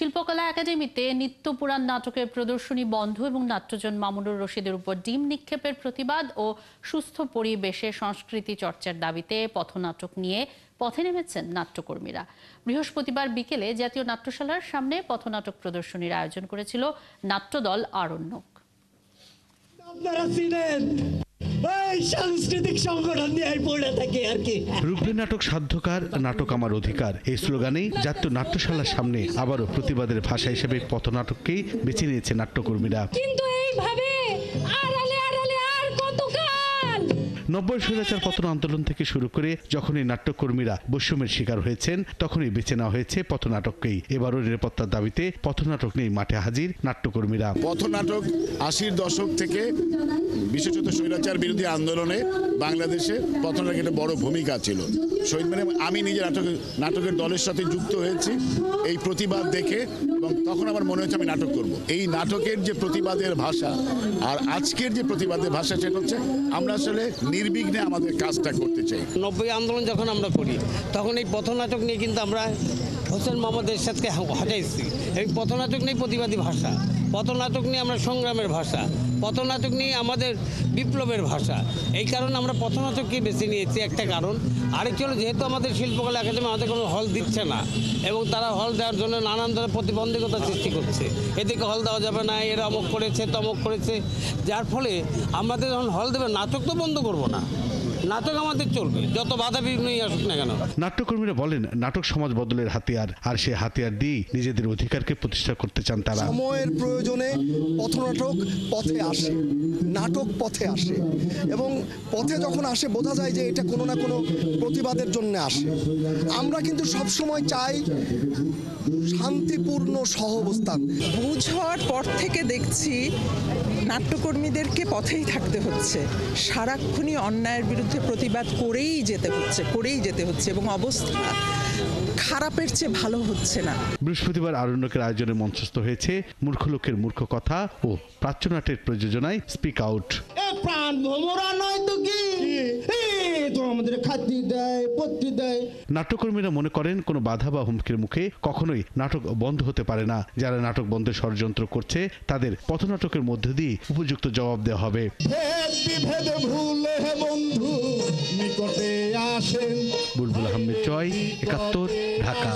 শিল্পকলা একাডেমিতে নিত্য পুরাণ নাটকের প্রদর্শনী বন্ধ এবং নাট্যজন মামুনুর রশিদের উপর ডিম নিক্ষেপের প্রতিবাদ ও সুস্থ পরিবেশে সংস্কৃতি চর্চার দাবিতে পথনাটক নিয়ে পথে নেমেছেন নাট্যকর্মীরা। বৃহস্পতিবার বিকেলে জাতীয় নাট্যশালার সামনে পথনাটক প্রদর্শনীর আয়োজন করেছিল নাট্যদল আরণ্যক। সাংস্কৃতিক সংগঠন নিয়ে পড়ে থাকে আর কি। রূপে নাটক সাধ্যকার, নাটক আমার অধিকার, এই স্লোগানেই জাতীয় নাট্যশালার সামনে আবারও প্রতিবাদের ভাষা হিসেবে পথনাটককেই বেছে নিয়েছে নাট্যকর্মীরা। কিন্তু এইভাবে নব্বই স্বৈরাচার পতন আন্দোলন থেকে শুরু করে যখনই নাট্যকর্মীরা বৈষম্যের শিকার হয়েছেন তখনই বেছে নেওয়া হয়েছে পথনাটককেই। এবারও নিরাপত্তার দাবিতে পথনাটক নিয়ে মাঠে হাজির নাট্যকর্মীরা। পথনাটক ৮০ দশক থেকে বিশেষত স্বৈরাচার বিরোধী আন্দোলনে বাংলাদেশে পথনাটকের একটা বড় ভূমিকা ছিল। শহীদ মানে আমি নিজে নাটকের দলের সাথে যুক্ত হয়েছি এই প্রতিবাদ দেখে, এবং তখন আমার মনে হচ্ছে আমি নাটক করব। এই নাটকের যে প্রতিবাদের ভাষা আর আজকের যে প্রতিবাদের ভাষা, সেটা হচ্ছে আমরা আসলে নির্বিঘ্নে আমাদের কাজটা করতে চাই। ৯০ আন্দোলন যখন আমরা করি তখন এই পথনাটক নিয়ে কিন্তু আমরা হোসেন মোহাম্মদ এরশাদকে হটাইছি। এই পথনাটক নিয়ে প্রতিবাদী ভাষা, পথনাটক নিয়ে আমরা সংগ্রামের ভাষা, পথনাটক নিয়ে আমাদের বিপ্লবের ভাষা। এই কারণে আমরা পথনাটককে বেছে নিয়েছি একটা কারণ। আরেকটি হলো, যেহেতু আমাদের শিল্পকলা একাডেমি আমাদের কোনো হল দিচ্ছে না এবং তারা হল দেওয়ার জন্য নানান ধরনের প্রতিবন্ধকতা সৃষ্টি করছে। এদিকে হল দেওয়া যাবে না, এরা অমুক করেছে তমুক করেছে, যার ফলে আমাদের যখন হল দেবে নাটক তো বন্ধ করবো না, নাটক আমাদের চলবে যত বাধা বিঘ্নই আসুক না কেন। নাট্যকর্মীরা বলেন নাটক সমাজ বদলের হাতিয়ার, আর সে হাতিয়ার দিয়ে নিজেদের অধিকারকে প্রতিষ্ঠা করতে চান তারা। সময়ের প্রয়োজনে পথনাটক পথে আসে, নাটক পথে আসে, এবং পথে যখন আসে বোঝা যায় যে এটা কোনো না কোনো প্রতিবাদের জন্য আসে। আমরা কিন্তু সবসময় চাই শান্তিপূর্ণ সহাবস্থান। বুঝ হওয়ার পর থেকে দেখছি নাট্যকর্মীদেরকে পথেই থাকতে হচ্ছে, সারাক্ষণই অন্যায়ের বিরুদ্ধে প্রতিবাদ করেই যেতে হচ্ছে এবং অবস্থা খারাপের চেয়ে ভালো হচ্ছে না। বৃহস্পতিবার আরণ্যকের আয়োজনে মঞ্চস্থ হয়েছে মূর্খ লোকের মূর্খ কথা ও প্রাচ্যনাটের প্রযোজনায় স্পিক আউট। প্রাণ ভোমরা নয় তো কি, তো আমাদের খাদ্য দেয়, পত্তি দেয়। নাট্যকর্মীরা মনে করেন কোনো বাধা বা হুমকির মুখে কখনোই নাটক বন্ধ হতে পারে না। যারা নাটক বন্ধের ষড়যন্ত্র করছে তাদের পথনাটকের মধ্যে দিয়ে উপযুক্ত জবাব দেওয়া হবে। বুলবুল আহমেদ জয়, ৭১, ঢাকা।